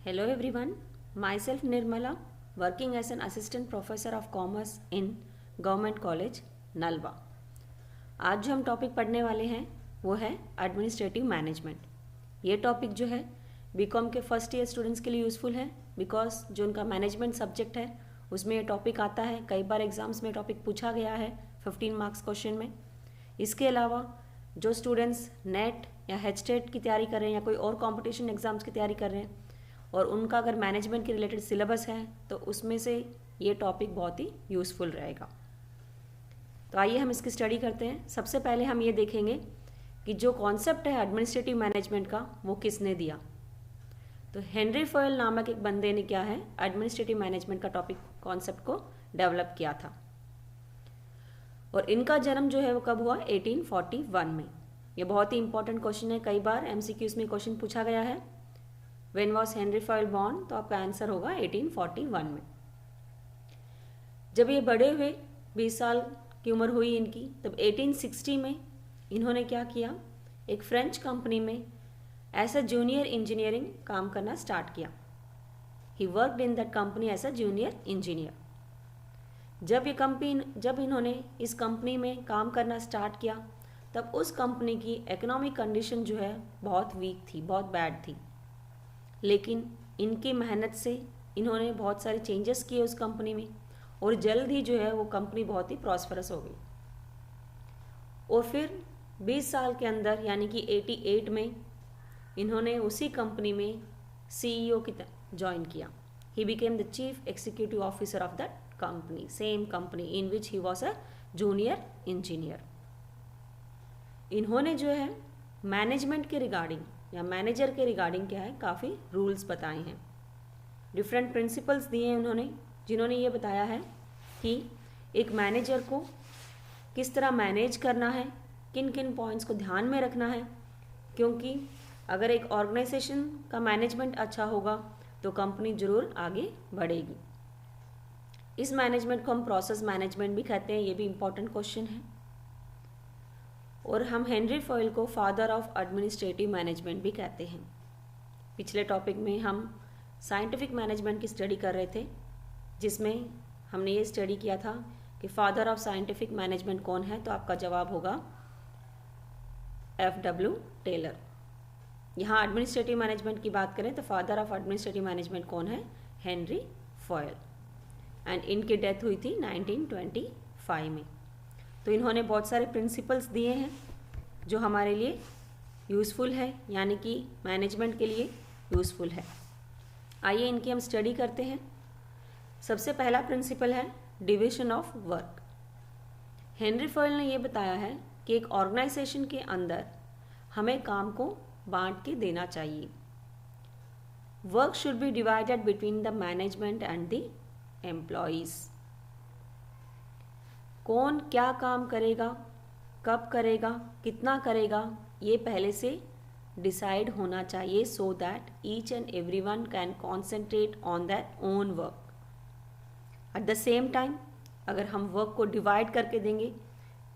Hello everyone, myself Nirmala, working as an assistant professor of commerce in Government College, Nalwa. आज जो हम topic पढ़ने वाले हैं वो है एडमिनिस्ट्रेटिव मैनेजमेंट। ये टॉपिक जो है बीकॉम के फर्स्ट ईयर स्टूडेंट्स के लिए यूज़फुल है बिकॉज जो उनका मैनेजमेंट सब्जेक्ट है उसमें ये टॉपिक आता है। कई बार एग्जाम्स में टॉपिक पूछा गया है 15 मार्क्स क्वेश्चन में। इसके अलावा जो स्टूडेंट्स नेट या HTET की तैयारी कर रहे हैं या कोई और कॉम्पिटिशन एग्जाम्स की तैयारी कर रहे हैं और उनका अगर मैनेजमेंट के रिलेटेड सिलेबस है तो उसमें से ये टॉपिक बहुत ही यूज़फुल रहेगा। तो आइए हम इसकी स्टडी करते हैं। सबसे पहले हम ये देखेंगे कि जो कॉन्सेप्ट है एडमिनिस्ट्रेटिव मैनेजमेंट का वो किसने दिया। तो हेनरी फॉयल नामक एक बंदे ने क्या है एडमिनिस्ट्रेटिव मैनेजमेंट का टॉपिक कॉन्सेप्ट को डेवलप किया था और इनका जन्म जो है वो कब हुआ 1841 में। ये बहुत ही इंपॉर्टेंट क्वेश्चन है, कई बार MCQs में क्वेश्चन पूछा गया है। When was Henry Fayol born? तो आपका आंसर होगा 1841 में। जब ये बड़े हुए 20 साल की उम्र हुई इनकी तब 1860 में इन्होंने क्या किया, एक फ्रेंच कंपनी में एज अ जूनियर इंजीनियरिंग काम करना स्टार्ट किया। He worked in that company as a junior engineer. जब इन्होंने इस कंपनी में काम करना स्टार्ट किया तब उस कंपनी की इकोनॉमिक कंडीशन जो है बहुत वीक थी, बहुत बैड थी, लेकिन इनकी मेहनत से इन्होंने बहुत सारे चेंजेस किए उस कंपनी में और जल्द ही जो है वो कंपनी बहुत ही प्रॉस्परस हो गई। और फिर 20 साल के अंदर यानी कि 88 में इन्होंने उसी कंपनी में CEO की ज्वाइन किया। He became the chief executive officer of that company, same company in which he was a junior engineer. इन्होंने जो है मैनेजमेंट के रिगार्डिंग या मैनेजर के रिगार्डिंग क्या है काफ़ी रूल्स बताए हैं, डिफरेंट प्रिंसिपल्स दिए हैं उन्होंने, जिन्होंने ये बताया है कि एक मैनेजर को किस तरह मैनेज करना है, किन किन पॉइंट्स को ध्यान में रखना है, क्योंकि अगर एक ऑर्गेनाइजेशन का मैनेजमेंट अच्छा होगा तो कंपनी ज़रूर आगे बढ़ेगी। इस मैनेजमेंट को हम प्रोसेस मैनेजमेंट भी कहते हैं, ये भी इम्पॉर्टेंट क्वेश्चन है। और हम हेनरी फॉयल को फादर ऑफ एडमिनिस्ट्रेटिव मैनेजमेंट भी कहते हैं। पिछले टॉपिक में हम साइंटिफिक मैनेजमेंट की स्टडी कर रहे थे जिसमें हमने ये स्टडी किया था कि फादर ऑफ साइंटिफिक मैनेजमेंट कौन है, तो आपका जवाब होगा FW टेलर। यहाँ एडमिनिस्ट्रेटिव मैनेजमेंट की बात करें तो फादर ऑफ एडमिनिस्ट्रेटिव मैनेजमेंट कौन है, हेनरी फॉयल, एंड इनकी डेथ हुई थी 1925 में। तो इन्होंने बहुत सारे प्रिंसिपल्स दिए हैं जो हमारे लिए यूज़फुल है, यानी कि मैनेजमेंट के लिए यूज़फुल है। आइए इनकी हम स्टडी करते हैं। सबसे पहला प्रिंसिपल है division of work. Henry foil ने यह बताया है कि एक ऑर्गेनाइजेशन के अंदर हमें काम को बांट के देना चाहिए। Work should B divided between the management and the employees. कौन क्या काम करेगा, कब करेगा, कितना करेगा, ये पहले से डिसाइड होना चाहिए so that each and every one can concentrate on that own work. At the same time अगर हम वर्क को डिवाइड करके देंगे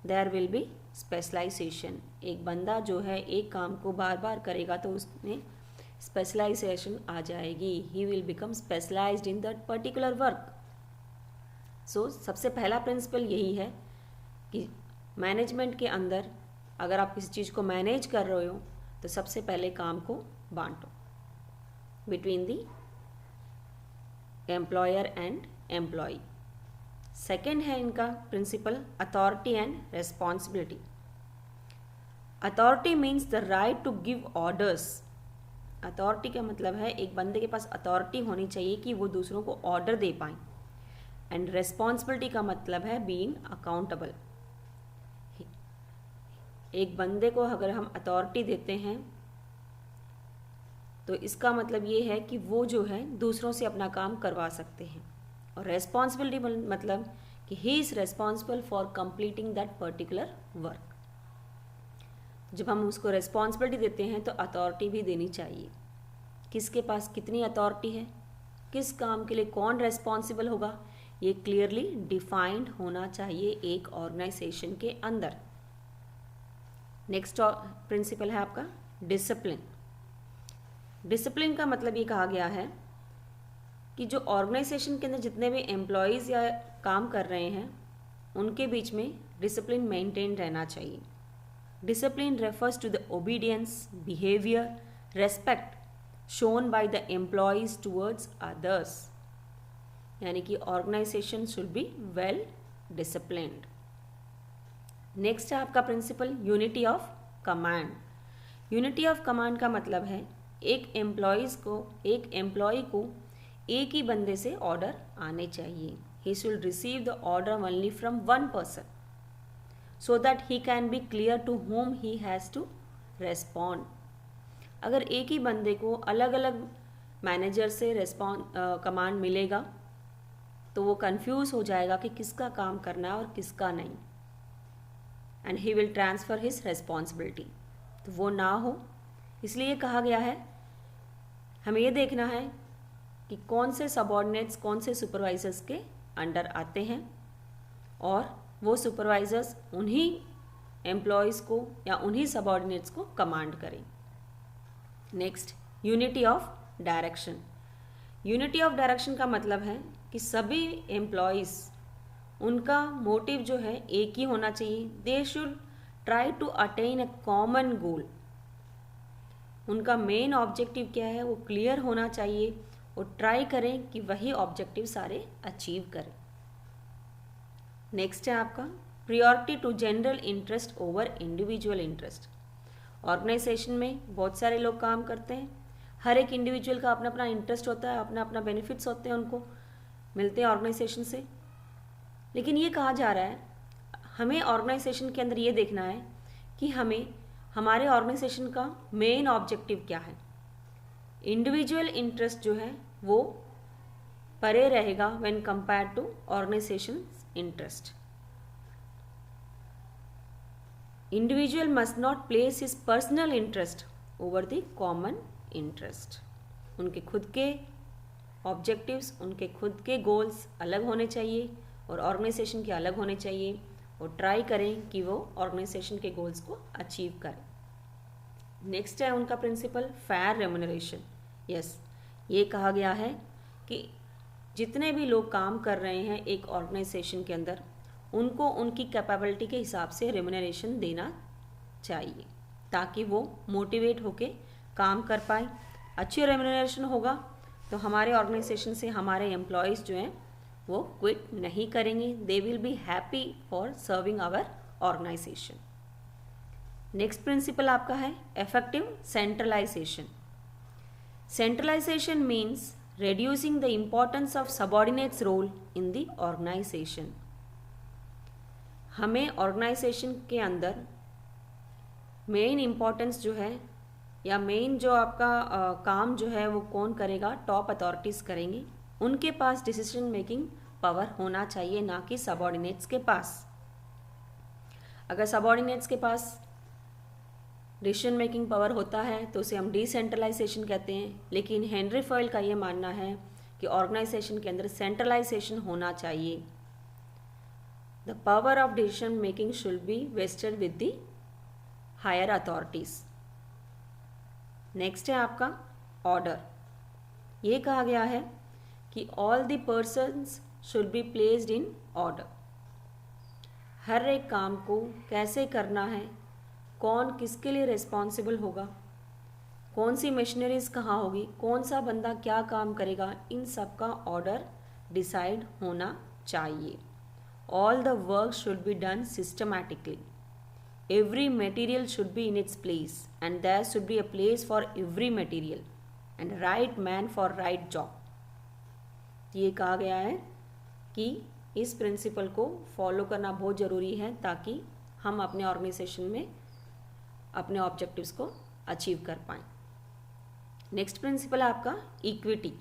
देयर विल बी स्पेशलाइजेशन। एक बंदा जो है एक काम को बार बार करेगा तो उसमें स्पेशलाइजेशन आ जाएगी। He will become specialized in that particular work. So सबसे पहला प्रिंसिपल यही है कि मैनेजमेंट के अंदर अगर आप किसी चीज़ को मैनेज कर रहे हो तो सबसे पहले काम को बांटो between the employer and employee. Second है इनका principle authority and responsibility. Authority means the right to give orders. Authority का मतलब है एक बंदे के पास अथॉरिटी होनी चाहिए कि वो दूसरों को ऑर्डर दे पाए। एंड रेस्पॉन्सिबिलिटी का मतलब है बीइंग अकाउंटेबल। एक बंदे को अगर हम अथॉरिटी देते हैं तो इसका मतलब ये है कि वो जो है दूसरों से अपना काम करवा सकते हैं। और रेस्पॉन्सिबिलिटी मतलब कि he is responsible for completing that particular work. जब हम उसको रेस्पॉन्सिबिलिटी देते हैं तो अथॉरिटी भी देनी चाहिए। किसके पास कितनी अथॉरिटी है, किस काम के लिए कौन रेस्पॉन्सिबल होगा, ये क्लियरली डिफाइंड होना चाहिए एक ऑर्गेनाइजेशन के अंदर। नेक्स्ट प्रिंसिपल है आपका डिसिप्लिन। डिसिप्लिन का मतलब ये कहा गया है कि जो ऑर्गेनाइजेशन के अंदर जितने भी एम्प्लॉयज़ या काम कर रहे हैं उनके बीच में डिसिप्लिन मेंटेन रहना चाहिए। Discipline refers to the obedience, behaviour, respect shown by the employees towards others, यानी कि organisation should be well disciplined. Next है आपका principle unity of command. Unity of command का मतलब है एक एम्प्लॉय को एक ही बंदे से ऑर्डर आने चाहिए। He should receive the order only from one person so that he can be clear to whom he has to respond. अगर एक ही बंदे को अलग अलग मैनेजर से कमांड मिलेगा तो वो कंफ्यूज हो जाएगा कि किसका काम करना है और किसका नहीं, and he will transfer his responsibility, तो वो ना हो। इसलिए कहा गया है हमें ये देखना है कि कौन से सबऑर्डिनेट्स कौन से सुपरवाइजर्स के अंडर आते हैं और वो सुपरवाइजर्स उन्हीं एम्प्लॉयज़ को या उन्हीं सबऑर्डिनेट्स को कमांड करें। Next, unity of direction. Unity of direction का मतलब है कि सभी एम्प्लॉयज़ उनका मोटिव जो है एक ही होना चाहिए। They should try to attain a common goal. उनका मेन ऑब्जेक्टिव क्या है वो क्लियर होना चाहिए और ट्राई करें कि वही ऑब्जेक्टिव सारे अचीव करें। नेक्स्ट है आपका priority to general interest over individual interest. Organisation में बहुत सारे लोग काम करते हैं, हर एक इंडिविजुअल का अपना अपना इंटरेस्ट होता है, अपना अपना बेनिफिट्स होते हैं, उनको मिलते हैं ऑर्गेनाइजेशन से। लेकिन ये कहा जा रहा है हमें ऑर्गेनाइजेशन के अंदर ये देखना है कि हमारे ऑर्गेनाइजेशन का मेन ऑब्जेक्टिव क्या है। इंडिविजुअल इंटरेस्ट जो है वो परे रहेगा when compare to organisation interest. Individual must not place his personal interest over the common interest. उनके खुद के ऑब्जेक्टिव्स, उनके खुद के गोल्स अलग होने चाहिए और ऑर्गेनाइजेशन के अलग होने चाहिए, और ट्राई करें कि वो ऑर्गेनाइजेशन के गोल्स को अचीव करें। नेक्स्ट है उनका प्रिंसिपल फेयर रेम्यूनरेशन। यस, ये कहा गया है कि जितने भी लोग काम कर रहे हैं एक ऑर्गेनाइजेशन के अंदर उनको उनकी कैपेबिलिटी के हिसाब से रेम्यूनरेशन देना चाहिए ताकि वो मोटिवेट होके काम कर पाए। अच्छी रेम्यूनरेशन होगा तो हमारे ऑर्गेनाइजेशन से हमारे एम्प्लॉयज़ जो हैं वो क्विट नहीं करेंगे। They will be happy for serving our organisation. Next principle आपका है effective centralisation. Centralisation means reducing the importance of subordinates role in the organization। हमें ऑर्गेनाइजेशन के अंदर मेन इम्पॉर्टेंस जो है या मेन जो आपका काम जो है वो कौन करेगा, टॉप अथॉरिटीज़ करेंगे। उनके पास डिसीजन मेकिंग पावर होना चाहिए, ना कि सबऑर्डिनेट्स के पास। अगर सबऑर्डिनेट्स के पास डिसीजन मेकिंग पावर होता है तो उसे हम डिसेंट्रलाइजेशन कहते हैं। लेकिन हेनरी फॉयल का ये मानना है कि ऑर्गेनाइजेशन के अंदर सेंट्रलाइजेशन होना चाहिए। The power of decision making should be vested with the higher authorities. Next है आपका ऑर्डर। ये कहा गया है कि all the persons should be placed in order. हर एक काम को कैसे करना है, कौन किसके लिए रिस्पॉन्सिबल होगा, कौन सी मशीनरीज कहाँ होगी, कौन सा बंदा क्या काम करेगा, इन सब का ऑर्डर डिसाइड होना चाहिए। All the work should be done systematically. Every material should be in its place and there should be a place for every material and right man for right job. ये कहा गया है कि इस principal को follow करना बहुत ज़रूरी है ताकि हम अपने ऑर्गेनाइजेशन में अपने ऑब्जेक्टिव्स को अचीव कर पाएँ। नेक्स्ट प्रिंसिपल आपका इक्विटी।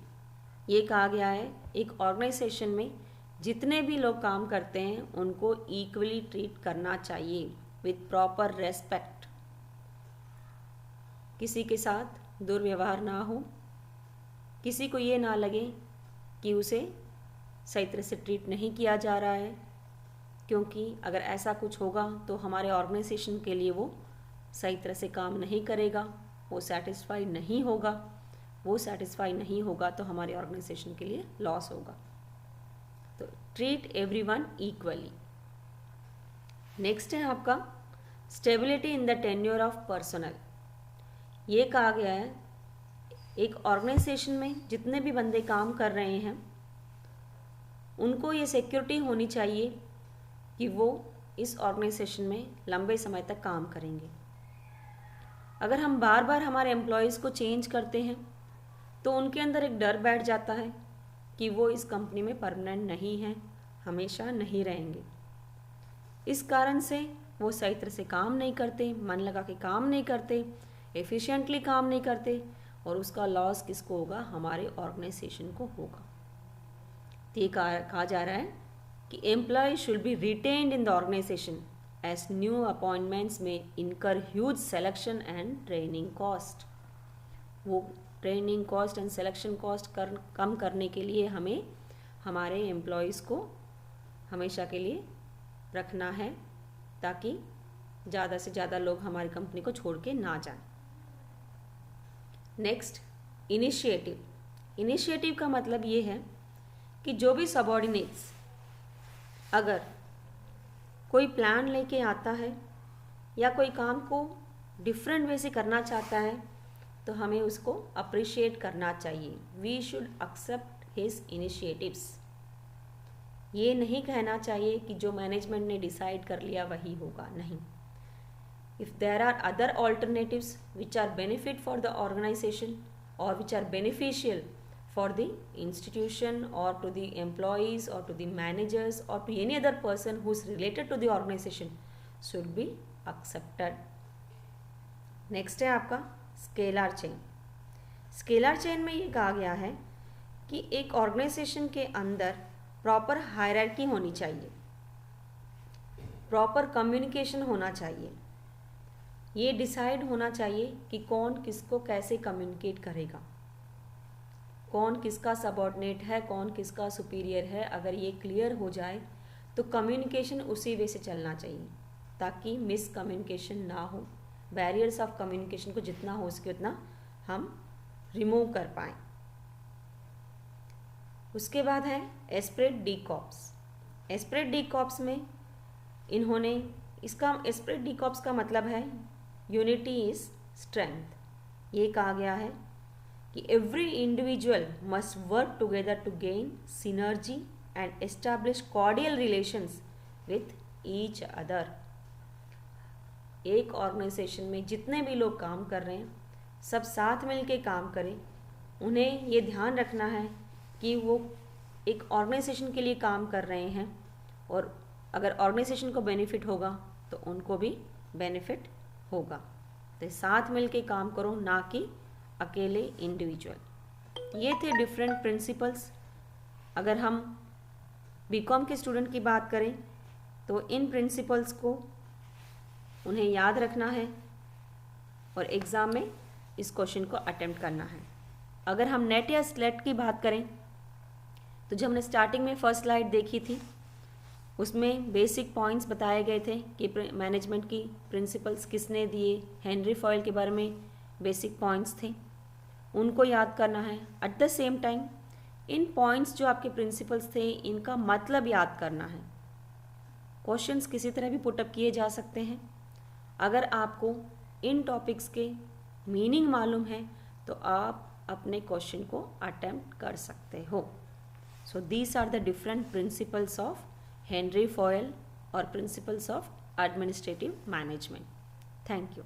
ये कहा गया है एक ऑर्गेनाइजेशन में जितने भी लोग काम करते हैं उनको इक्वली ट्रीट करना चाहिए विथ प्रॉपर रेस्पेक्ट। किसी के साथ दुर्व्यवहार ना हो, किसी को ये ना लगे कि उसे सही तरह से ट्रीट नहीं किया जा रहा है, क्योंकि अगर ऐसा कुछ होगा तो हमारे ऑर्गेनाइजेशन के लिए वो सही तरह से काम नहीं करेगा, वो सेटिस्फाई नहीं होगा। वो सेटिस्फाई नहीं होगा तो हमारे ऑर्गेनाइजेशन के लिए लॉस होगा। तो ट्रीट एवरीवन इक्वली। नेक्स्ट है आपका stability in the tenure of personal. ये कहा गया है एक ऑर्गेनाइजेशन में जितने भी बंदे काम कर रहे हैं उनको ये सिक्योरिटी होनी चाहिए कि वो इस ऑर्गेनाइजेशन में लंबे समय तक काम करेंगे। अगर हम बार बार हमारे एम्प्लॉयज़ को चेंज करते हैं तो उनके अंदर एक डर बैठ जाता है कि वो इस कंपनी में परमानेंट नहीं हैं, हमेशा नहीं रहेंगे। इस कारण से वो सही तरह से काम नहीं करते, मन लगा के काम नहीं करते, एफिशिएंटली काम नहीं करते और उसका लॉस किसको होगा? हमारे ऑर्गेनाइजेशन को होगा। तो ये कहा जा रहा है कि employee should be retained in the organization as new appointments में incur huge selection and training cost. वो training cost and selection cost कम करने के लिए हमें हमारे एम्प्लॉयज़ को हमेशा के लिए रखना है ताकि ज़्यादा से ज़्यादा लोग हमारी कंपनी को छोड़ के ना जाएं। Next, initiative. इनिशिएटिव का मतलब ये है कि जो भी सबऑर्डिनेट्स अगर कोई प्लान लेके आता है या कोई काम को डिफरेंट वे से करना चाहता है तो हमें उसको अप्रिशिएट करना चाहिए। We should accept his initiatives. ये नहीं कहना चाहिए कि जो मैनेजमेंट ने डिसाइड कर लिया वही होगा, नहीं। If there are other alternatives which are benefit for the organization or which are beneficial for the institution or to the employees or to the managers or to any other person who is related to the organization should be accepted. Next है आपका scalar chain. Scalar chain में ये कहा गया है कि एक organisation के अंदर प्रॉपर हायरार्की होनी चाहिए, प्रॉपर कम्युनिकेशन होना चाहिए। ये डिसाइड होना चाहिए कि कौन किसको कैसे कम्युनिकेट करेगा, कौन किसका सबऑर्डिनेट है, कौन किसका सुपीरियर है। अगर ये क्लियर हो जाए तो कम्युनिकेशन उसी वे से चलना चाहिए ताकि मिस कम्युनिकेशन ना हो। बैरियर्स ऑफ कम्युनिकेशन को जितना हो सके उतना हम रिमूव कर पाएँ। उसके बाद है एस्प्रेट डी कॉर्प्स। एस्प्रेट डी कॉर्प्स में इन्होंने इसका एस्प्रेट डी कॉर्प्स का मतलब है यूनिटी इज स्ट्रेंथ। ये कहा गया है कि every individual must work together to gain synergy and establish cordial relations with each other. एक ऑर्गेनाइजेशन में जितने भी लोग काम कर रहे हैं सब साथ मिल के काम करें। उन्हें ये ध्यान रखना है कि वो एक ऑर्गेनाइजेशन के लिए काम कर रहे हैं और अगर ऑर्गेनाइजेशन को बेनिफिट होगा तो उनको भी बेनिफिट होगा। तो साथ मिल के काम करो, ना कि अकेले इंडिविजुअल। ये थे डिफरेंट प्रिंसिपल्स। अगर हम बीकॉम के स्टूडेंट की बात करें तो इन प्रिंसिपल्स को उन्हें याद रखना है और एग्ज़ाम में इस क्वेश्चन को अटेम्प्ट करना है। अगर हम नेट या स्लेट की बात करें तो जो हमने स्टार्टिंग में फर्स्ट स्लाइड देखी थी उसमें बेसिक पॉइंट्स बताए गए थे कि मैनेजमेंट की प्रिंसिपल्स किसने दिए। हेनरी फॉयल के बारे में बेसिक पॉइंट्स थे, उनको याद करना है। At the same time in points जो आपके प्रिंसिपल्स थे इनका मतलब याद करना है। क्वेश्चंस किसी तरह भी पुटअप किए जा सकते हैं। अगर आपको इन टॉपिक्स के मीनिंग मालूम है तो आप अपने क्वेश्चन को अटेम्प्ट कर सकते हो। So these are the different principles of Henry Fayol or principles of administrative management. Thank you.